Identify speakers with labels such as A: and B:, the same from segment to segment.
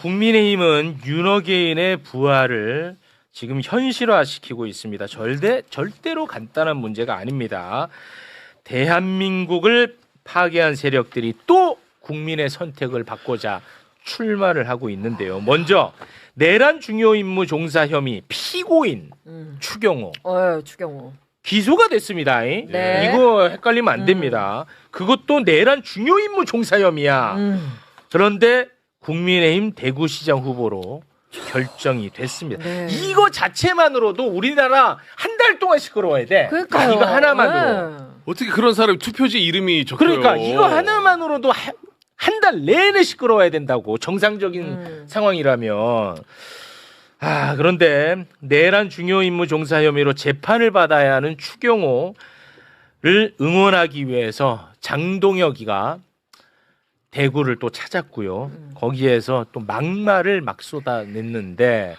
A: 국민의힘은 윤호개인의 부활을 지금 현실화시키고 있습니다. 절대로 간단한 문제가 아닙니다. 대한민국을 파괴한 세력들이 또 국민의 선택을 받고자 출마를 하고 있는데요. 먼저 내란 중요 임무 종사 혐의 피고인 추경호.
B: 추경호.
A: 기소가 됐습니다.
B: 네.
A: 이거 헷갈리면 안 됩니다. 그것도 내란 중요 임무 종사 혐의야. 그런데 국민의힘 대구시장 후보로 결정이 됐습니다.
B: 네.
A: 이거 자체만으로도 우리나라 한 달 동안 시끄러워야 돼.
B: 그러니까요.
A: 이거 하나만으로.
B: 네.
C: 어떻게 그런 사람이 투표지 이름이 적혀요?
A: 그러니까 이거 하나만으로도 한 달 내내 시끄러워야 된다고. 정상적인 상황이라면. 그런데 내란 중요 임무 종사 혐의로 재판을 받아야 하는 추경호를 응원하기 위해서 장동혁이가 대구를 또 찾았고요. 거기에서 또 막말을 막 쏟아냈는데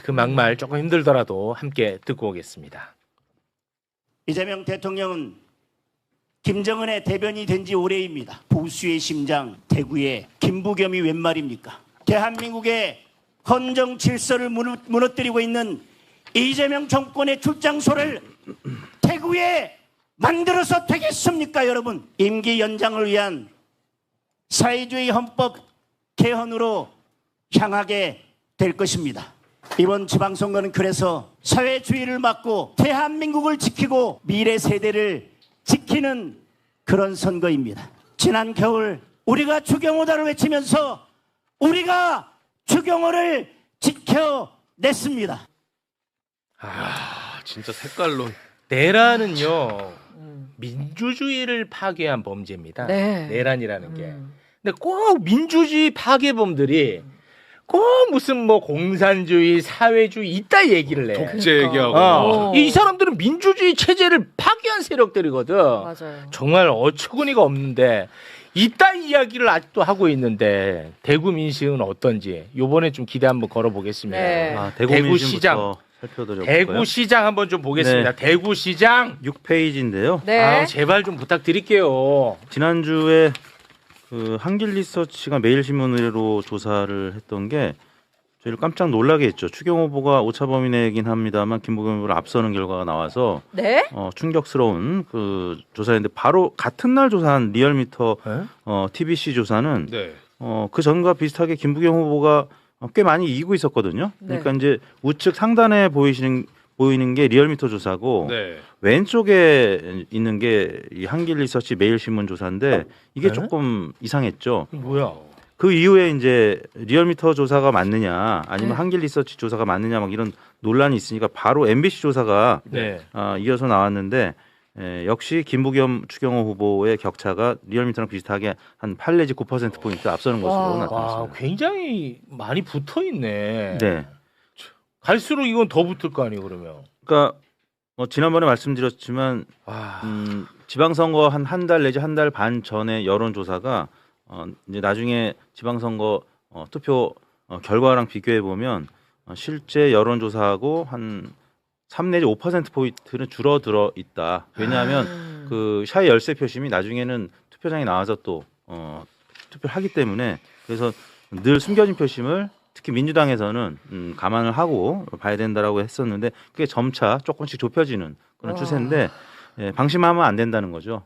A: 그 막말 조금 힘들더라도 함께 듣고 오겠습니다.
D: 이재명 대통령은 김정은의 대변이 된 지 오래입니다. 보수의 심장 대구의 김부겸이 웬 말입니까? 대한민국의 헌정 질서를 무너뜨리고 있는 이재명 정권의 출장소를 대구에 만들어서 되겠습니까, 여러분? 임기 연장을 위한 사회주의 헌법 개헌으로 향하게 될 것입니다. 이번 지방선거는 그래서 사회주의를 막고 대한민국을 지키고 미래 세대를 지키는 그런 선거입니다. 지난 겨울 우리가 추경호다를 외치면서 우리가 추경호를 지켜냈습니다.
C: 진짜 색깔론.
A: 내란은요 민주주의를 파괴한 범죄입니다.
B: 네.
A: 내란이라는 게. 근데 꼭 민주주의 파괴범들이 꼭 무슨 뭐 공산주의, 사회주의 이따 얘기를 해.
C: 독재 얘기하고.
A: 이 사람들은 민주주의 체제를 파괴한 세력들이거든.
B: 맞아요.
A: 정말 어처구니가 없는데 이따 이야기를 아직도 하고 있는데 대구 민심은 어떤지 요번에 좀 기대 한번 걸어보겠습니다.
B: 네.
A: 대구시장
E: 살펴드려볼까요?
A: 대구시장 한번 좀 보겠습니다.
E: 네.
A: 대구시장
E: 6페이지인데요.
B: 네.
A: 제발 좀 부탁드릴게요.
E: 지난주에 그 한길리서치가 매일신문으로 조사를 했던 게 저희를 깜짝 놀라게 했죠. 추경호 후보가 오차 범위 내긴 합니다만 김부겸 후보를 앞서는 결과가 나와서
B: 네?
E: 충격스러운 그 조사였는데 바로 같은 날 조사한 리얼미터 TBC 조사는
C: 네.
E: 그 전과 비슷하게 김부겸 후보가 꽤 많이 이기고 있었거든요. 그러니까 이제 우측 상단에 보이는 게 리얼미터 조사고
C: 네.
E: 왼쪽에 있는 게 이 한길리서치 매일신문 조사인데 이게
A: 네?
E: 조금 이상했죠.
A: 뭐야?
E: 그 이후에 이제 리얼미터 조사가 맞느냐 아니면
B: 네.
E: 한길리서치 조사가 맞느냐 막 이런 논란이 있으니까 바로 MBC 조사가
A: 네.
E: 이어서 나왔는데 역시 김부겸 추경호 후보의 격차가 리얼미터랑 비슷하게 한 8 내지 9%포인트 앞서는 것으로
B: 와.
E: 나타났습니다.
A: 굉장히 많이 붙어 있네.
E: 네.
A: 갈수록 이건 더 붙을 거 아니에요, 그러면.
E: 그러니까 지난번에 말씀드렸지만 지방선거 한 달 내지 한 달 반 전에 여론조사가 이제 나중에 지방선거 투표 결과랑 비교해 보면 실제 여론조사하고 한 3 내지 5%포인트는 줄어들어 있다. 왜냐하면 그 샤이 열세 표심이 나중에는 투표장에 나와서 또 투표를 하기 때문에 그래서 늘 숨겨진 표심을 특히 민주당에서는 감안을 하고 봐야 된다라고 했었는데 그게 점차 조금씩 좁혀지는 그런 추세인데 방심하면 안 된다는 거죠.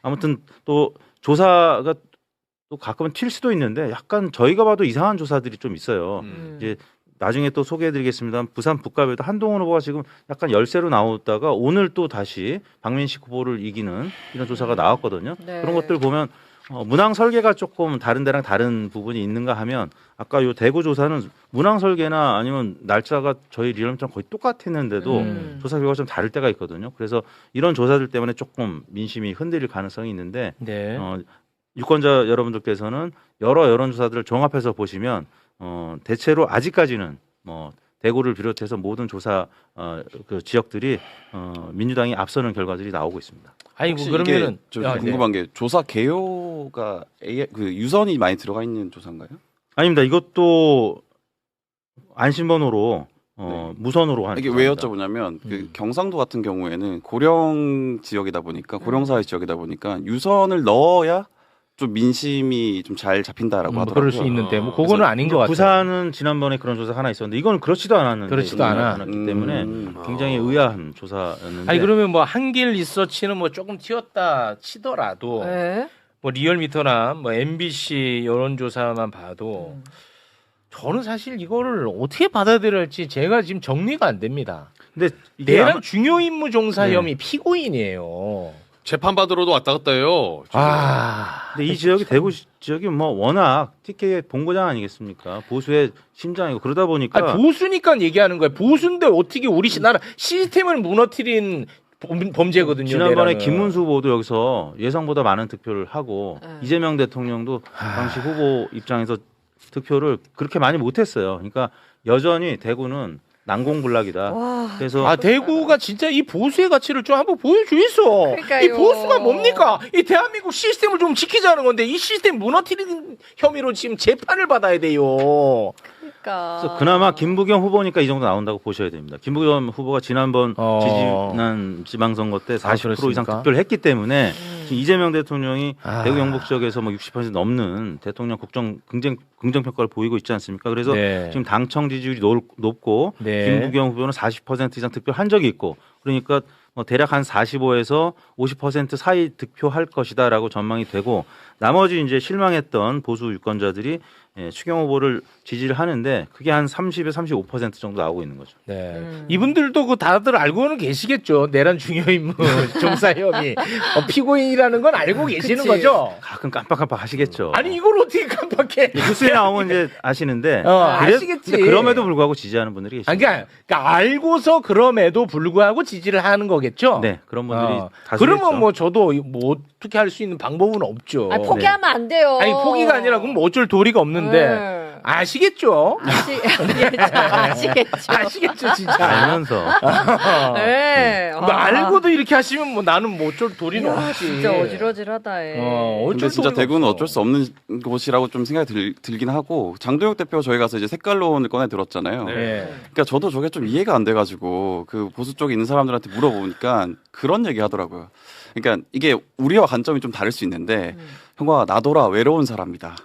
E: 아무튼 또 조사가 또 가끔은 튈 수도 있는데 약간 저희가 봐도 이상한 조사들이 좀 있어요. 이제 나중에 또 소개해드리겠습니다. 부산 북갑에도 한동훈 후보가 지금 약간 열세로 나오다가 오늘 또 다시 박민식 후보를 이기는 이런 조사가 나왔거든요.
B: 네.
E: 그런 것들 보면 문항 설계가 조금 다른 데랑 다른 부분이 있는가 하면 아까 요 대구 조사는 문항 설계나 아니면 날짜가 저희 리얼미터랑 거의 똑같았는데도 조사 결과가 좀 다를 때가 있거든요. 그래서 이런 조사들 때문에 조금 민심이 흔들릴 가능성이 있는데
A: 네.
E: 유권자 여러분들께서는 여러 여론조사들을 종합해서 보시면 대체로 아직까지는 대구를 비롯해서 모든 조사 그 지역들이 민주당이 앞서는 결과들이 나오고 있습니다.
A: 아니
F: 혹시
A: 그러면은
F: 이게 좀 궁금한 게 조사 개요가 그 유선이 많이 들어가 있는 조사인가요?
E: 아닙니다. 이것도 안심번호로 무선으로 하는
F: 이게 왜
E: 조사입니다.
F: 여쭤보냐면 그 경상도 같은 경우에는 고령 지역이다 보니까 고령사회 지역이다 보니까 유선을 넣어야 좀 민심이 좀 잘 잡힌다라고 하더라고요.
A: 그럴 수 있는데 뭐 그거는 아닌 것 같아요.
E: 부산은 지난번에 그런 조사 하나 있었는데 이건 그렇지도 않았는데
A: 그렇지도 않아.
E: 않았기 때문에 굉장히 의아한 조사였는데.
A: 아니 그러면 뭐 한길 리서치는 뭐 조금 튀었다 치더라도
B: 네.
A: 뭐 리얼미터나 뭐 MBC 여론조사만 봐도 저는 사실 이거를 어떻게 받아들여야 할지 제가 지금 정리가 안 됩니다.
E: 근데 이게
A: 내란
E: 아마-
A: 중요 임무 종사
E: 네.
A: 혐의 피고인이에요.
C: 재판 받으러도 왔다 갔다 해요.
E: 근데 이 지역이 대구 지역이 뭐 워낙 TK의 본고장 아니겠습니까? 보수의 심장이고 그러다 보니까
A: 아니, 보수니까 얘기하는 거예요. 보수인데 어떻게 우리 나라 시스템을 무너뜨린 범죄거든요.
E: 지난번에
A: 내란은.
E: 김문수 후보도 여기서 예상보다 많은 득표를 하고
B: 네.
E: 이재명 대통령도 당시 후보 입장에서 득표를 그렇게 많이 못했어요. 그러니까 여전히 대구는 난공불락이다.
B: 와.
E: 그래서
A: 아 대구가 진짜 이 보수의 가치를 좀 한번 보여주겠어.
B: 그러니까요.
A: 이 보수가 뭡니까? 이 대한민국 시스템을 좀 지키자는 건데 이 시스템 무너뜨리는 혐의로 지금 재판을 받아야 돼요.
B: 그러니까.
E: 그래서 그나마 김부겸 후보니까 이 정도 나온다고 보셔야 됩니다. 김부겸 후보가 지난번 지난 지방선거 때 40% 이상
A: 그렇습니까?
E: 득표를 했기 때문에 지금 이재명 대통령이
A: 아.
E: 대구 영북 지역에서 뭐 60% 넘는 대통령 긍정 평가를 보이고 있지 않습니까? 그래서
A: 네.
E: 지금 당청 지지율이 높고
A: 네.
E: 김부겸 후보는 40% 이상 득표한 적이 있고 그러니까 뭐 대략 한 45에서 50% 사이 득표할 것이다라고 전망이 되고 나머지 이제 실망했던 보수 유권자들이 추경 후보를 지지를 하는데 그게 한 30에서 35% 정도 나오고 있는 거죠.
A: 네. 이분들도 그 다들 알고는 계시겠죠. 내란 중요 임무 종사 혐의 피고인이라는 건 알고 계시는
B: 그치.
A: 거죠.
E: 가끔 깜빡깜빡 하시겠죠.
A: 아니 이걸 어떻게 깜빡해?
E: 뉴스에 나오면 이제 아시는데
A: 아시겠지.
E: 근데 그럼에도 불구하고 지지하는 분들이 계시죠.
A: 아, 그러니까 알고서 그럼에도 불구하고 지지를 하는 거겠죠.
E: 네, 그런 분들이 다수겠죠.
A: 그러면 뭐 저도 뭐 어떻게 할 수 있는 방법은 없죠.
B: 아니, 포기하면 안 돼요.
A: 아니 포기가 아니라 그럼 뭐 어쩔 도리가 없는데
B: 네.
A: 아시겠죠?
B: 아시겠죠.
A: 아시겠죠 진짜.
E: 알면서
B: 네.
A: 뭐 알고도 이렇게 하시면 뭐 나는 뭐 어쩔 도리는
B: 야,
A: 없지.
B: 진짜 어지러지하다. 예.
A: 어쩔
F: 근데 진짜
A: 도리는
F: 대구는
A: 없어.
F: 어쩔 수 없는 곳이라고 좀 생각이 들긴 하고 장도혁 대표 저희 가서 이제 색깔론을 꺼내 들었잖아요.
A: 네.
F: 그러니까 저도 저게 좀 이해가 안 돼가지고 그 보수 쪽에 있는 사람들한테 물어보니까 그런 얘기 하더라고요. 그러니까 이게 우리와 관점이 좀 다를 수 있는데 형아 나더라 외로운 사람이다.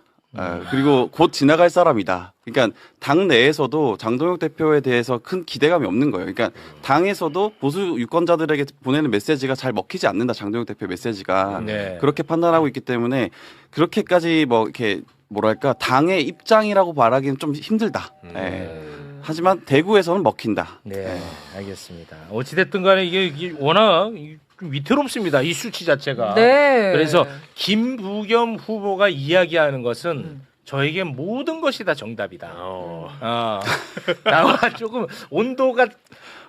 F: 그리고 곧 지나갈 사람이다. 그러니까 당 내에서도 장동혁 대표에 대해서 큰 기대감이 없는 거예요. 그러니까 당에서도 보수 유권자들에게 보내는 메시지가 잘 먹히지 않는다. 장동혁 대표 메시지가
A: 네.
F: 그렇게 판단하고 있기 때문에 그렇게까지 뭐 이렇게 뭐랄까 당의 입장이라고 말하기는 좀 힘들다. 예. 하지만 대구에서는 먹힌다.
A: 네, 알겠습니다. 어찌됐든 간에 이게 워낙 좀 위태롭습니다. 이 수치 자체가.
B: 네.
A: 그래서 김부겸 후보가 이야기하는 것은 저에게 모든 것이 다 정답이다. 나와 조금 온도가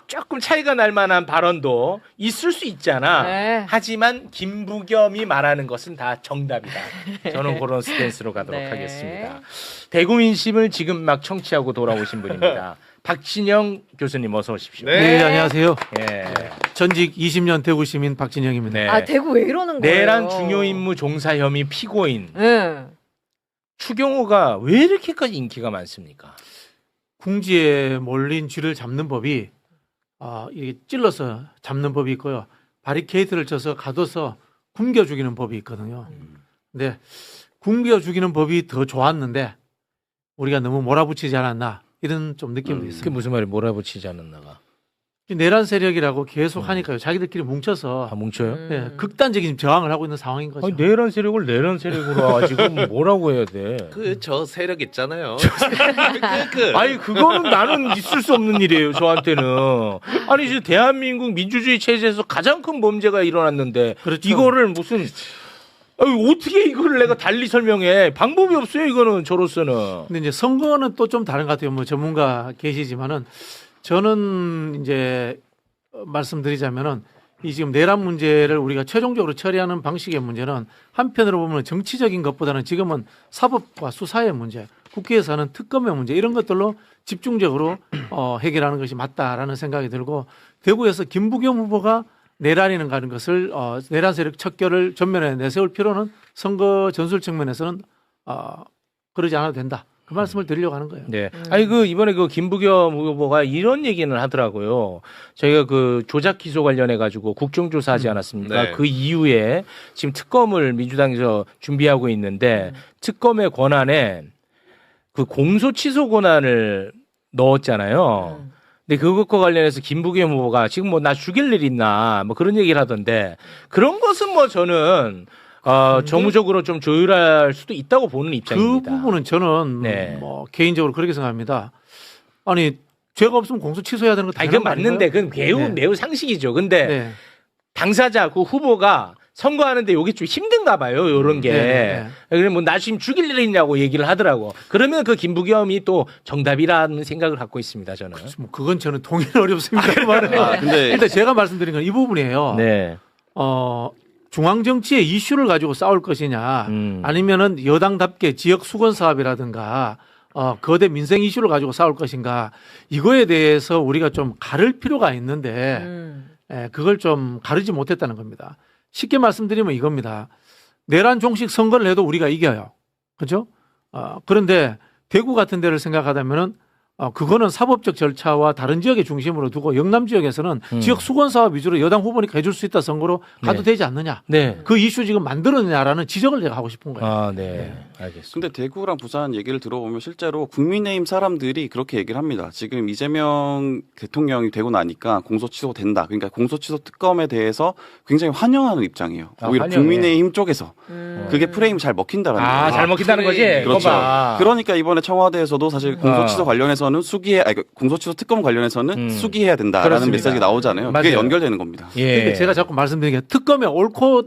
A: 조금 차이가 날 만한 발언도 있을 수 있잖아.
B: 네.
A: 하지만 김부겸이 말하는 것은 다 정답이다. 저는 그런 스탠스로 가도록
B: 네.
A: 하겠습니다. 대구 민심을 지금 막 청취하고 돌아오신 분입니다. 박진영 교수님 어서 오십시오.
C: 네.
G: 네, 안녕하세요.
A: 예.
G: 전직 20년 대구 시민 박진영입니다.
A: 네.
B: 아, 대구 왜 이러는 거예요?
A: 내란 중요 임무 종사 혐의 피고인
B: 네.
A: 추경호가 왜 이렇게까지 인기가 많습니까?
G: 궁지에 몰린 쥐를 잡는 법이 이게 찔러서 잡는 법이 있고요. 바리케이트를 쳐서 가둬서 굶겨 죽이는 법이 있거든요. 근데 굶겨 죽이는 법이 더 좋았는데 우리가 너무 몰아붙이지 않았나 이런 좀 느낌도
A: 그게
G: 있습니다.
A: 무슨 말이 몰아붙이지 않았나가?
G: 내란 세력이라고 계속 하니까요. 자기들끼리 뭉쳐서
A: 다 뭉쳐요?
G: 네, 극단적인 저항을 하고 있는 상황인 거죠.
A: 아니, 내란 세력을 내란 세력으로 가지고 뭐라고 해야 돼?
C: 그 저 세력 있잖아요.
A: 아니 그거는 나는 있을 수 없는 일이에요. 저한테는. 아니 지금 대한민국 민주주의 체제에서 가장 큰 범죄가 일어났는데
G: 그렇죠.
A: 이거를 무슨 아니, 어떻게 이거를 내가 달리 설명해? 방법이 없어요. 이거는 저로서는.
G: 근데 이제 선거는 또 좀 다른 것 같아요. 뭐 전문가 계시지만은 저는 이제 말씀드리자면은 이 지금 내란 문제를 우리가 최종적으로 처리하는 방식의 문제는 한편으로 보면 정치적인 것보다는 지금은 사법과 수사의 문제, 국회에서 하는 특검의 문제 이런 것들로 집중적으로 해결하는 것이 맞다라는 생각이 들고 대구에서 김부겸 후보가 내란이는가 하는 것을 내란 세력 척결을 전면에 내세울 필요는 선거 전술 측면에서는 그러지 않아도 된다. 그 말씀을 드리려고 하는 거예요.
A: 네. 아니 그 이번에 그 김부겸 후보가 이런 얘기는 하더라고요. 저희가 그 조작 기소 관련해 가지고 국정조사하지 않았습니까?
C: 네.
A: 그 이후에 지금 특검을 민주당에서 준비하고 있는데 특검의 권한에 그 공소 취소 권한을 넣었잖아요. 근데 그것과 관련해서 김부겸 후보가 지금 뭐 나 죽일 일 있나 뭐 그런 얘기를 하던데 그런 것은 뭐 저는 정무적으로 좀 조율할 수도 있다고 보는
G: 그
A: 입장입니다.
G: 부분은 저는
A: 네.
G: 뭐 개인적으로 그렇게 생각합니다. 아니 죄가 없으면 공소 취소해야 되는 거
A: 아니
G: 당연한
A: 그건
G: 거
A: 맞는데
G: 아닌가요?
A: 그건 매우
G: 네.
A: 매우 상식이죠. 근데
G: 네.
A: 당사자 그 후보가 선거하는데 요게 좀 힘든가 봐요. 요런 게.
G: 네.
A: 그래 뭐 나 지금 죽일 일 있냐고 얘기를 하더라고. 그러면 그 김부겸이 또 정답이라는 생각을 갖고 있습니다. 저는.
G: 뭐 그건 저는 동의는 어렵습니다만
F: 근데
G: 일단 제가 말씀드린 건 이 부분이에요.
A: 네.
G: 중앙 정치의 이슈를 가지고 싸울 것이냐, 아니면은 여당답게 지역 수건 사업이라든가 거대 민생 이슈를 가지고 싸울 것인가, 이거에 대해서 우리가 좀 가를 필요가 있는데 그걸 좀 가르지 못했다는 겁니다. 쉽게 말씀드리면 이겁니다. 내란 종식 선거를 해도 우리가 이겨요. 그렇죠? 그런데 대구 같은 데를 생각하다면은 그거는 사법적 절차와 다른 지역의 중심으로 두고 영남 지역에서는 지역 수건 사업 위주로 여당 후보니까 해줄 수 있다 선거로 가도
A: 네.
G: 되지 않느냐.
A: 네.
G: 그 이슈 지금 만들어내냐라는 지적을 제가 하고 싶은 거예요.
A: 아, 네. 알겠습니다.
F: 근데 대구랑 부산 얘기를 들어보면 실제로 국민의힘 사람들이 그렇게 얘기를 합니다. 지금 이재명 대통령이 되고 나니까 공소 취소된다. 그러니까 공소 취소 특검에 대해서 굉장히 환영하는 입장이에요. 오히려
A: 환영해.
F: 국민의힘 쪽에서 그게 프레임이 잘 먹힌다라는 거예요.
A: 잘 먹힌다는 거지?
F: 그렇죠.
A: 거봐.
F: 그러니까 이번에 청와대에서도 사실 공소 취소 관련해서는 공소 취소 특검 관련해서는 수기해야 된다라는
A: 그렇습니다.
F: 메시지가 나오잖아요.
A: 맞아요.
F: 그게 연결되는 겁니다.
A: 예.
G: 그러니까 제가 자꾸 말씀드린 게 특검에 옳고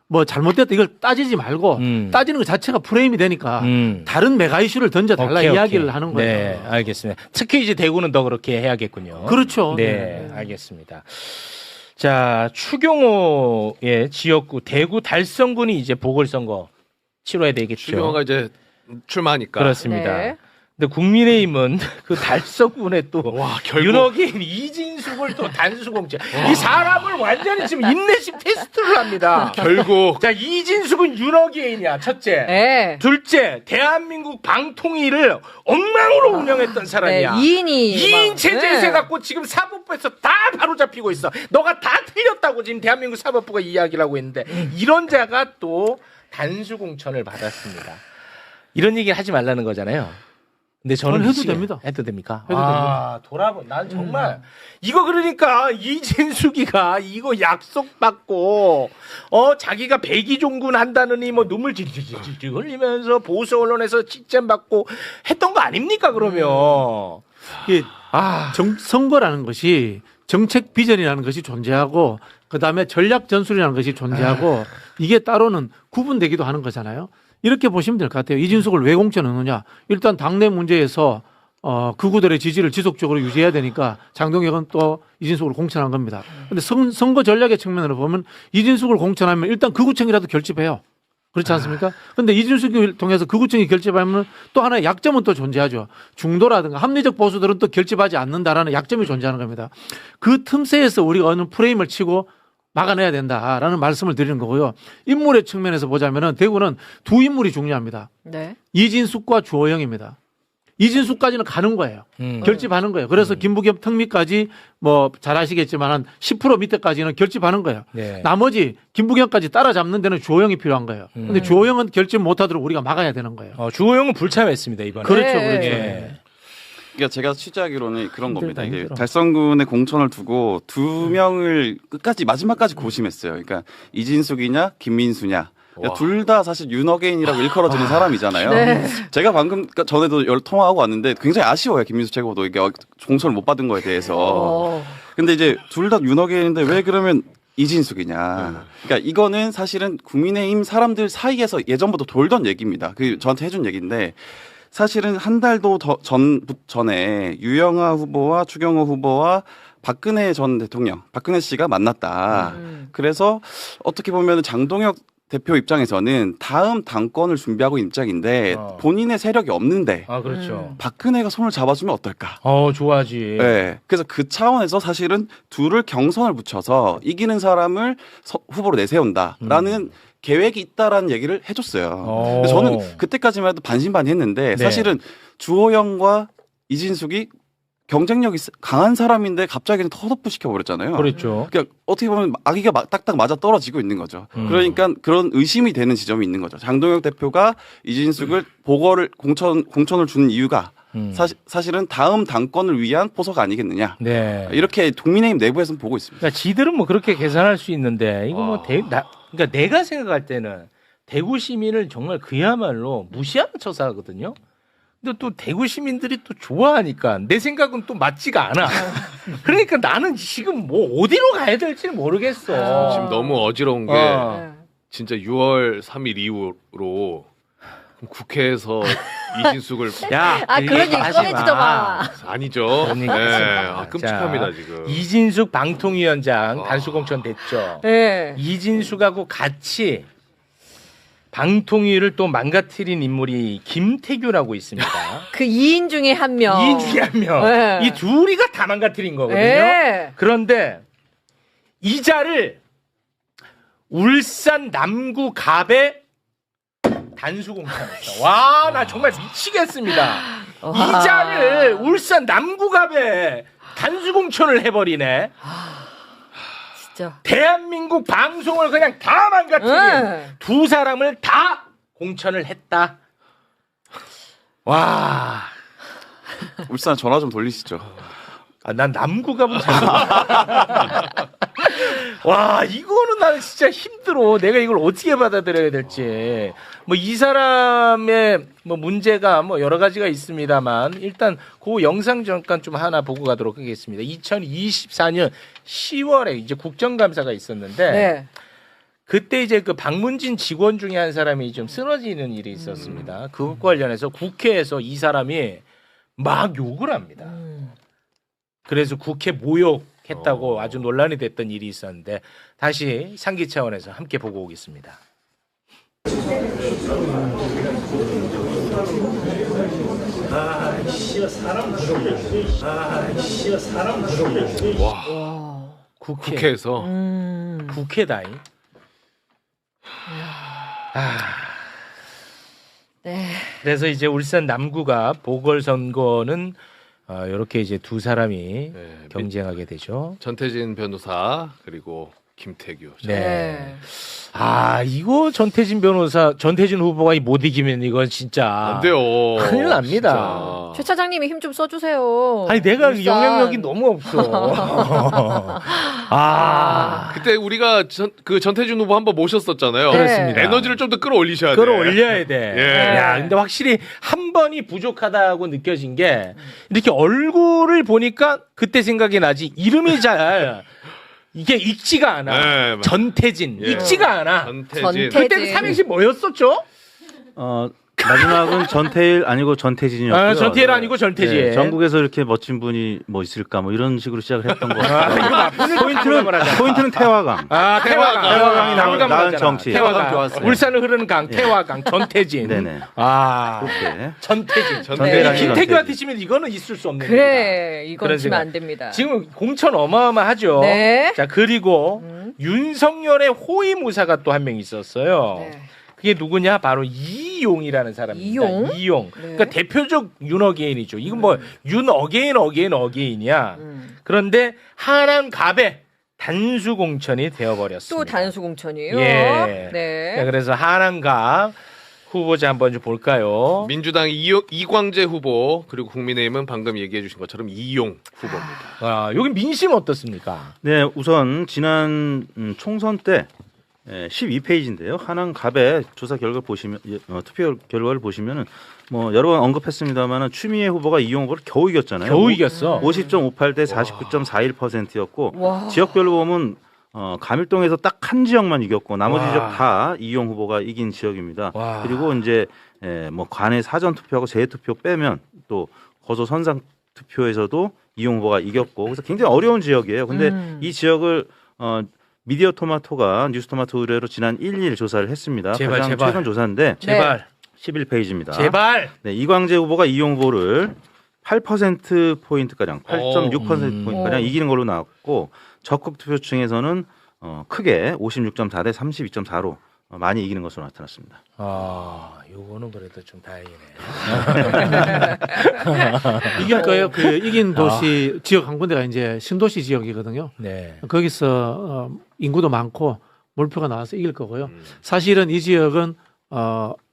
G: 뭐 잘못됐다 이걸 따지지 말고 따지는 것 자체가 프레임이 되니까 다른 메가 이슈를 던져달라
A: 오케이,
G: 이야기를
A: 오케이.
G: 하는 거예요.
A: 네, 알겠습니다. 특히 이제 대구는 더 그렇게 해야겠군요.
G: 그렇죠.
A: 네, 알겠습니다. 자, 추경호의 지역구 대구 달성군이 이제 보궐선거 치러야 되겠죠.
C: 추경호가 이제 출마하니까.
A: 그렇습니다.
B: 네.
A: 근데 국민의힘은 그 달성군에 또
C: 결국.
A: 윤호긴 이진숙을 또 단수공천. 이 사람을 완전히 지금 인내심 테스트를 합니다.
C: 결국
A: 자, 이진숙은 윤호기인이야, 첫째.
B: 네.
A: 둘째, 대한민국 방통위를 엉망으로 운영했던 사람이야.
B: 네, 2인이
A: 2인 체제에서
B: 네.
A: 갖고 지금 사법부에서 다 바로잡히고 있어. 너가 다 틀렸다고 지금 대한민국 사법부가 이야기를 하고 있는데 이런 자가 또 단수공천을 받았습니다. 이런 얘기 하지 말라는 거잖아요. 근데 저는
G: 해도 됩니다.
A: 해도 됩니까?
G: 해도 됩니다.
A: 돌아보. 난 정말 이거 그러니까 이진숙이가 이거 약속 받고 자기가 백의종군 한다느니 뭐 눈물 질질질질 흘리면서 보수 언론에서 칭찬 받고 했던 거 아닙니까 그러면?
G: 이게 선거라는 것이 정책 비전이라는 것이 존재하고 그다음에 전략 전술이라는 것이 존재하고 이게 따로는 구분되기도 하는 거잖아요. 이렇게 보시면 될 것 같아요. 이진숙을 왜 공천하느냐. 일단 당내 문제에서 극우들의 지지를 지속적으로 유지해야 되니까 장동혁은 또 이진숙을 공천한 겁니다. 그런데 선거 전략의 측면으로 보면 이진숙을 공천하면 일단 극우층이라도 결집해요. 그렇지 않습니까? 그런데 이진숙을 통해서 극우층이 결집하면 또 하나의 약점은 또 존재하죠. 중도라든가 합리적 보수들은 또 결집하지 않는다라는 약점이 존재하는 겁니다. 그 틈새에서 우리가 어느 프레임을 치고 막아내야 된다라는 말씀을 드리는 거고요. 인물의 측면에서 보자면은 대구는 두 인물이 중요합니다.
B: 네.
G: 이진숙과 주호영입니다. 이진숙까지는 가는 거예요. 결집하는 거예요. 그래서 김부겸 특미까지 뭐 잘 아시겠지만 한 10% 밑에까지는 결집하는 거예요.
A: 네.
G: 나머지 김부겸까지 따라잡는 데는 주호영이 필요한 거예요. 근데 주호영은 결집 못하도록 우리가 막아야 되는 거예요.
A: 주호영은 불참했습니다 이번에.
G: 그렇죠,
B: 네.
G: 그렇죠.
A: 예.
F: 그러니까 제가 취재하기로는 그런 겁니다. 이게
G: 힘들어.
F: 달성군의 공천을 두고 두 명을 끝까지 마지막까지 고심했어요. 그러니까 이진숙이냐 김민수냐. 그러니까 둘 다 사실 윤어게인이라고 일컬어지는 사람이잖아요.
B: 네.
F: 제가 방금 전에도 통화하고 왔는데 굉장히 아쉬워요. 김민수 최고도 이게 공천을 못 받은 거에 대해서. 근데 이제 둘 다 윤어게인인데 왜 그러면 이진숙이냐. 그러니까 이거는 사실은 국민의힘 사람들 사이에서 예전부터 돌던 얘기입니다. 그 저한테 해준 얘기인데 사실은 한 달도 전에 유영아 후보와 추경호 후보와 박근혜 전 대통령, 박근혜 씨가 만났다. 그래서 어떻게 보면 장동혁 대표 입장에서는 다음 당권을 준비하고 있는 입장인데 본인의 세력이 없는데
A: 그렇죠.
F: 박근혜가 손을 잡아주면 어떨까?
A: 좋아하지.
F: 네. 그래서 그 차원에서 사실은 둘을 경선을 붙여서 이기는 사람을 후보로 내세운다라는 계획이 있다라는 얘기를 해줬어요. 그래서 저는 그때까지만 해도 반신반의했는데
A: 네.
F: 사실은 주호영과 이진숙이 경쟁력이 강한 사람인데 갑자기는 컷오프 시켜버렸잖아요.
A: 그렇죠.
F: 그러니까 어떻게 보면 아기가 딱딱 맞아 떨어지고 있는 거죠. 그러니까 그런 의심이 되는 지점이 있는 거죠. 장동혁 대표가 이진숙을 보궐을 공천을 주는 이유가 사실은 다음 당권을 위한 포석 아니겠느냐.
A: 네.
F: 이렇게 국민의힘 내부에서는 보고 있습니다.
A: 그러니까 지들은 뭐 그렇게 계산할 수 있는데 이거 뭐 그러니까 내가 생각할 때는 대구 시민을 정말 그야말로 무시하는 처사거든요. 근데 또 대구 시민들이 또 좋아하니까 내 생각은 또 맞지가 않아. 그러니까 나는 지금 뭐 어디로 가야 될지 모르겠어.
C: 지금 너무 어지러운 게
B: 네.
C: 진짜 6월 3일 이후로 국회에서 이진숙을
A: 야,
B: 그런 얘기
A: 하지
B: 꺼내지도
A: 마.
B: 마.
C: 아니죠.
A: 그런 얘기
C: 네.
A: 하지 마.
C: 끔찍합니다
A: 자,
C: 지금.
A: 이진숙 방통위원장 단수공천 됐죠.
B: 네.
A: 이진숙하고 같이 방통위를 또 망가뜨린 인물이 김태규라고 있습니다.
B: 그 2인 중에 한 명.
A: 2인 중에 한 명.
B: 네.
A: 이 둘이가 다 망가뜨린 거거든요.
B: 네.
A: 그런데 이자를 울산 남구 갑에 단수공천했어. 와, 나 정말 미치겠습니다. 이자를 울산 남구 갑에 단수공천을 해버리네.
B: 진짜.
A: 대한민국 방송을 그냥 다 망가뜨린
B: 네.
A: 두 사람을 다 공천을 했다. 와,
F: 울산 전화 좀 돌리시죠.
A: 난 남구갑은 잘. 와, 이거는 나는 진짜 힘들어. 내가 이걸 어떻게 받아들여야 될지. 뭐 이 사람의 뭐 문제가 뭐 여러 가지가 있습니다만 일단 그 영상 잠깐 좀 하나 보고 가도록 하겠습니다. 2024년 10월에 이제 국정감사가 있었는데
B: 네.
A: 그때 이제 그 박문진 직원 중에 한 사람이 좀 쓰러지는 일이 있었습니다. 그것과 관련해서 국회에서 이 사람이 막 욕을 합니다. 그래서 국회 모욕했다고 아주 논란이 됐던 일이 있었는데 다시 상기 차원에서 함께 보고 오겠습니다.
C: 와. 국회에서
A: 국회다잉.
B: 네.
A: 그래서 이제 울산 남구가 보궐선거는 이렇게 이제 두 사람이
C: 네,
A: 경쟁하게 되죠.
C: 전태진 변호사 그리고 김태규.
A: 네. 아, 이거 전태진 후보가 못 이기면 이건 진짜
C: 안 돼요.
A: 큰일 납니다.
B: 최 차장님이 힘 좀 써주세요.
A: 아니 내가
B: 울산.
A: 영향력이 너무 없어.
C: 그때 우리가 그 전태준 후보 한번 모셨었잖아요.
A: 그렇습니다.
C: 에너지를 좀 더 끌어올리셔야 돼.
A: 끌어올려야 돼.
C: 예.
A: 야, 근데 확실히 한 번이 부족하다고 느껴진 게 이렇게 얼굴을 보니까 그때 생각이 나지 이름이 잘 이게 읽지가 않아.
C: 네,
A: 전태진
C: 예.
A: 읽지가 않아.
C: 전태진.
A: 그때는 삼행시 뭐였었죠?
E: 마지막은 전태일 아니고 전태진이었고요.
A: 전태일 아니고 전태진.
E: 네, 전국에서 이렇게 멋진 분이 뭐 있을까 뭐 이런 식으로 시작을 했던 거 같아요. 포인트는 태화강. 태화강이 나은 정치.
A: 태화강. 울산을 흐르는 강, 태화강, 전태진.
E: 네네.
A: 그렇게. 전태진.
E: 전태일
A: 김태규한테 치면 이거는 있을 수 없는
B: 그래, 이건
A: 그런
B: 치면
A: 생각.
B: 안 됩니다.
A: 지금 공천 어마어마하죠.
B: 네.
A: 자, 그리고 윤석열의 호위무사가 또 한 명 있었어요.
B: 네.
A: 그게 누구냐? 바로 이용이라는 사람입니다.
B: 이용?
A: 이용.
B: 네.
A: 그러니까 대표적 윤어게인이죠. 이건 뭐 윤어게인이야. 그런데 하남 갑에 단수 공천이 되어버렸습니다.
B: 또 단수 공천이에요.
A: 예.
B: 네.
A: 자, 그래서 하남 갑 후보자 한번 좀 볼까요?
C: 민주당 이광재 후보 그리고 국민의힘은 방금 얘기해 주신 것처럼 이용 후보입니다.
A: 여기 민심 어떻습니까?
E: 네, 우선 지난 총선 때 12페이지인데요. 하남 갑의 조사 결과를 보시면 투표 결과를 보시면은 뭐 여러 번 언급했습니다만은 추미애 후보가 이용 후보를 겨우 이겼잖아요.
A: 겨우 이겼어.
E: 50.58 대 49.41%였고
B: 와.
E: 지역별로 보면 감일동에서 딱 한 지역만 이겼고 나머지
A: 와.
E: 지역 다 이용 후보가 이긴 지역입니다.
A: 와.
E: 그리고 이제 뭐 관내 사전 투표하고 재투표 빼면 또 거소 선상 투표에서도 이용 후보가 이겼고 그래서 굉장히 어려운 지역이에요. 근데 이 지역을 미디어 토마토가 뉴스 토마토 의뢰로 지난 1일 조사를 했습니다.
A: 제발,
E: 가장
A: 제발.
E: 최근 조사인데
A: 제발.
E: 11페이지입니다.
A: 제발.
E: 네, 이광재 후보가 이용 후보를 8% 포인트가량, 8.6% 포인트가량 이기는 걸로 나왔고 적극 투표층에서는 크게 56.4 대 32.4로 많이 이기는 것으로 나타났습니다.
A: 요거는 그래도 좀 다행이네.
G: 이길 거예요. 그 이긴 도시 지역 한 군데가 이제 신도시 지역이거든요.
A: 네.
G: 거기서 인구도 많고 몰표가 나와서 이길 거고요. 사실은 이 지역은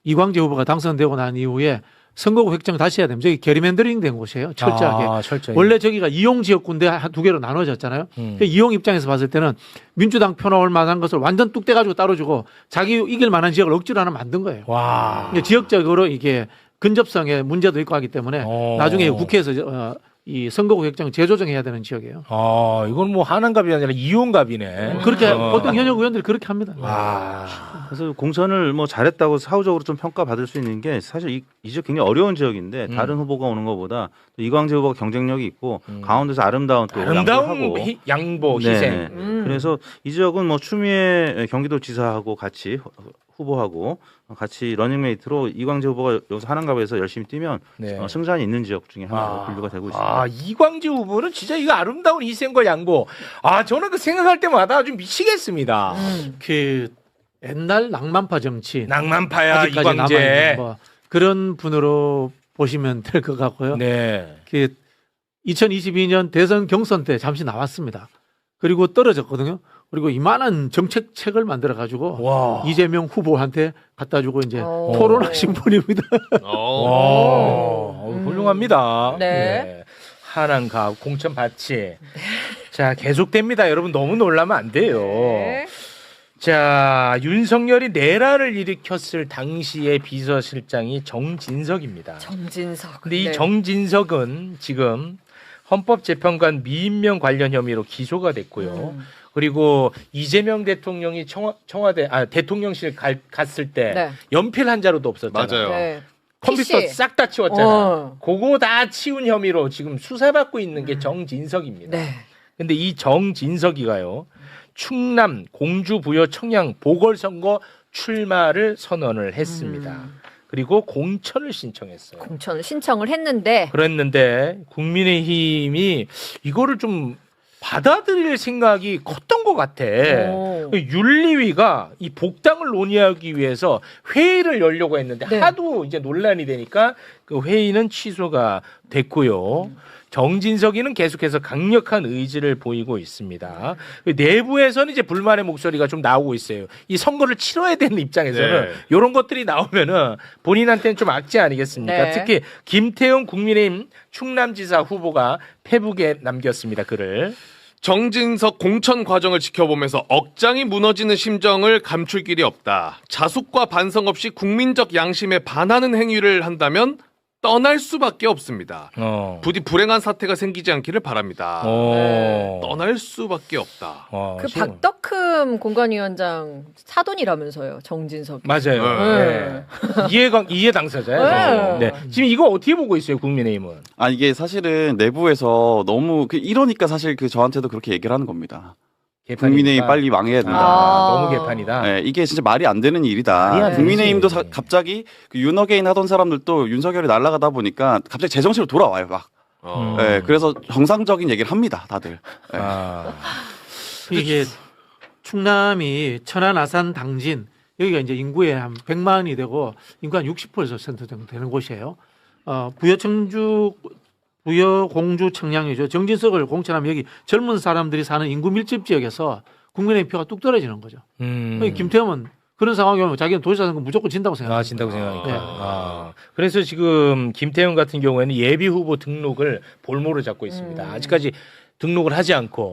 G: 이광재 후보가 당선되고 난 이후에 선거구 획정 다시 해야 됩니다. 저기 게리맨더링 된 곳이에요. 철저하게.
A: 철저히.
G: 원래 저기가 이용 지역군데 두 개로 나눠졌잖아요. 이용 입장에서 봤을 때는 민주당 표 나올 만한 것을 완전 뚝 떼가지고 따로 주고 자기 이길 만한 지역을 억지로 하나 만든 거예요.
A: 와.
G: 그러니까 지역적으로 이게 근접성에 문제도 있고 하기 때문에 나중에 국회에서 이 선거구 획정 재조정해야 되는 지역이에요.
A: 이건 뭐 하남갑이 아니라 이용갑이네.
G: 그렇게 보통 현역 의원들이 그렇게 합니다.
E: 그래서 공천을 뭐 잘했다고 사후적으로 좀 평가받을 수 있는 게 사실 이 지역 굉장히 어려운 지역인데 다른 후보가 오는 것보다 또 이광재 후보가 경쟁력이 있고 강원도에서 아름다운 또 양보하고
A: 양보 희생.
E: 네네. 그래서 이 지역은 뭐 추미애 경기도지사하고 같이 후보하고 같이 러닝메이트로 이광재 후보가 여기서 하남갑에서 열심히 뛰면
A: 네.
E: 승산이 있는 지역 중에 하나로 분류가 되고 있습니다.
A: 이광재 후보는 진짜 이거 아름다운 희생과 양보. 저는 그 생각할 때마다 아주 미치겠습니다.
G: 그 옛날 낭만파 정치
A: 낭만파야
G: 아직까지
A: 이광재.
G: 남아있는 뭐 그런 분으로 보시면 될 것 같고요.
A: 네.
G: 그 2022년 대선 경선 때 잠시 나왔습니다. 그리고 떨어졌거든요. 그리고 이만한 정책책을 만들어 가지고
A: 와.
G: 이재명 후보한테 갖다 주고 이제 토론하신 분입니다.
A: 훌륭합니다.
B: 네.
A: 하남갑 공천 받지. 자, 계속됩니다. 여러분 너무 놀라면 안 돼요.
B: 네.
A: 자, 윤석열이 내란을 일으켰을 당시의 비서실장이 정진석입니다.
B: 정진석.
A: 근데 이
B: 네.
A: 정진석은 지금 헌법재판관 미임명 관련 혐의로 기소가 됐고요. 그리고 이재명 대통령이 청와대 대통령실 갔을 때
B: 네.
A: 연필 한 자루도 없었잖아요.
C: 맞아요.
B: 네.
A: 컴퓨터
B: PC.
A: 싹 다 치웠잖아.
B: 어.
A: 그거 다 치운 혐의로 지금 수사받고 있는 게 정진석입니다.
B: 네.
A: 근데 이 정진석이가요. 충남, 공주, 부여, 청양 보궐선거 출마를 선언을 했습니다. 그리고 공천을 신청했어요.
B: 공천 신청을 했는데
A: 그랬는데 국민의힘이 이거를 좀 받아들일 생각이 컸던 것 같아.
B: 오.
A: 윤리위가 이 복당을 논의하기 위해서 회의를 열려고 했는데
B: 네.
A: 하도 이제 논란이 되니까 그 회의는 취소가 됐고요. 정진석이는 계속해서 강력한 의지를 보이고 있습니다. 내부에서는 이제 불만의 목소리가 좀 나오고 있어요. 이 선거를 치러야 되는 입장에서는
C: 네.
A: 이런 것들이 나오면은 본인한테는 좀 악재 아니겠습니까?
B: 네.
A: 특히 김태형 국민의힘 충남지사 후보가 페북에 남겼습니다. 글을.
C: 정진석 공천 과정을 지켜보면서 억장이 무너지는 심정을 감출 길이 없다. 자숙과 반성 없이 국민적 양심에 반하는 행위를 한다면 떠날 수밖에 없습니다. 부디 불행한 사태가 생기지 않기를 바랍니다. 떠날 수밖에 없다.
B: 그 박덕흠 공관위원장 사돈이라면서요, 정진석.
A: 맞아요.
B: 네.
A: 이해 당사자예요.
B: 네.
A: 네. 지금 이거 어떻게 보고 있어요, 국민의힘은?
F: 이게 사실은 내부에서 너무 이러니까 사실 저한테도 그렇게 얘기를 하는 겁니다. 국민의힘 빨리 망해야 된다.
A: 너무 개판이다.
F: 네, 이게 진짜 말이 안 되는 일이다.
A: 말이 안
F: 국민의힘도
A: 되지.
F: 갑자기 윤어게인 하던 사람들도 윤석열이 날아가다 보니까 갑자기 제정신으로 돌아와요. 막. 네, 그래서 정상적인 얘기를 합니다. 다들. 네.
G: 이게 충남이 천안, 아산, 당진 여기가 이제 인구의 한 100만이 되고 인구 한 60% 정도 되는 곳이에요. 부여, 공주, 청량이죠. 정진석을 공천하면 여기 젊은 사람들이 사는 인구 밀집 지역에서 국민의힘 표가 뚝 떨어지는 거죠. 김태형은 그런 상황이 오면 자기는 도지사 선거 무조건 진다고 생각합니다.
A: 진다고 생각하니까.
G: 네.
A: 그래서 지금 김태형 같은 경우에는 예비 후보 등록을 볼모로 잡고 있습니다. 아직까지 등록을 하지 않고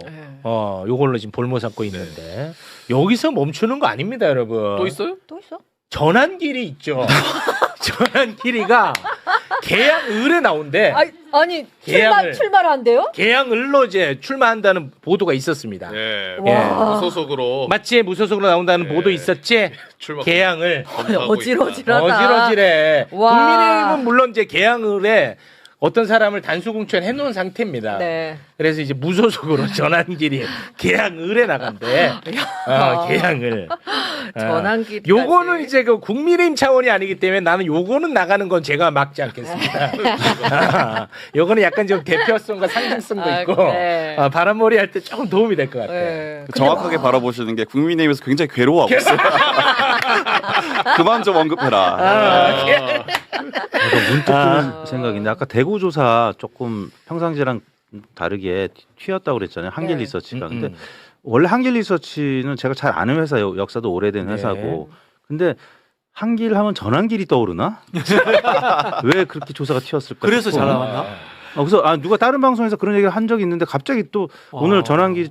A: 요걸로 지금 볼모 잡고 있는데 여기서 멈추는 거 아닙니다, 여러분.
C: 또 있어요?
B: 또 있어?
A: 전환길이 있죠. 전환길이가 계양을에 나온대.
B: 아니
A: 계약을.
B: 출마를 한대요?
A: 계양을로 이제 출마한다는 보도가 있었습니다.
C: 네.
B: 와.
C: 무소속으로
A: 마치 무소속으로 나온다는
C: 네.
A: 보도 있었지.
C: 출마
A: 계양을
C: 검토하고
B: 어지러지하다.
A: 어지러지래.
B: 와.
A: 국민의힘은 물론 이제 계양을에 어떤 사람을 단수공천 해놓은 상태입니다.
B: 네.
A: 그래서 이제 무소속으로 전환길이 계양을에 나간대. 계양을.
B: 전환길.
A: 요거는 이제 그 국민의힘 차원이 아니기 때문에 나는 요거는 나가는 건 제가 막지 않겠습니다. 요거는 약간 좀 대표성과 상징성도 있고
B: 그래.
A: 바람머리 할 때 조금 도움이 될 것 같아요.
B: 네.
F: 정확하게 바라보시는 게 국민의힘에서 굉장히 괴로워하고 있어요. 그만 좀 언급해라.
E: 문득 드는 생각인데 아까 대구 조사 조금 평상시랑 다르게 튀었다고 그랬잖아요. 한길
B: 네.
E: 리서치가. 근데 원래 한길 리서치는 제가 잘 아는 회사 역사도 오래된 회사고. 근데 한길 하면 전환길이 떠오르나? 왜 그렇게 조사가 튀었을까?
G: 그래서
E: 싶고.
G: 잘 나왔나?
E: 그래서 누가 다른 방송에서 그런 얘기를 한 적이 있는데 갑자기 또 오늘 전환길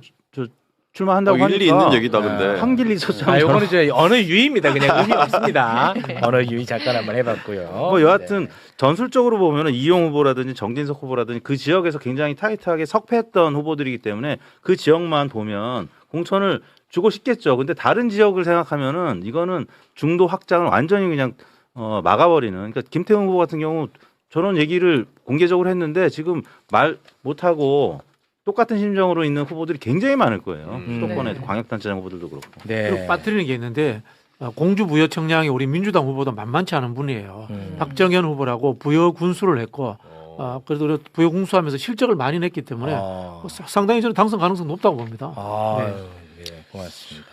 E: 출마한다고 하니까
F: 일리 있는 얘기다 근데.
E: 한길 리서치
A: 아, 요거는 이제 언어 유희입니다. 그냥 의미 없습니다. 언어 유희 잠깐 한번 해봤고요.
E: 뭐 여하튼 전술적으로 보면은 이용 후보라든지 정진석 후보라든지 그 지역에서 굉장히 타이트하게 석패했던 후보들이기 때문에 그 지역만 보면 공천을 주고 싶겠죠. 근데 다른 지역을 생각하면은 이거는 중도 확장을 완전히 그냥 막아버리는. 그러니까 김태훈 후보 같은 경우 저런 얘기를 공개적으로 했는데 지금 말 못하고 똑같은 심정으로 있는 후보들이 굉장히 많을 거예요. 수도권의
B: 네.
E: 광역단체장 후보들도 그렇고.
A: 네.
G: 그리고 빠뜨리는 게 있는데 공주부여청량이 우리 민주당 후보도 만만치 않은 분이에요. 박정현 후보라고 부여 군수를 했고 그래도 부여 군수하면서 실적을 많이 냈기 때문에 상당히 저는 당선 가능성 높다고 봅니다.
A: 아,
G: 네.
A: 네, 고맙습니다.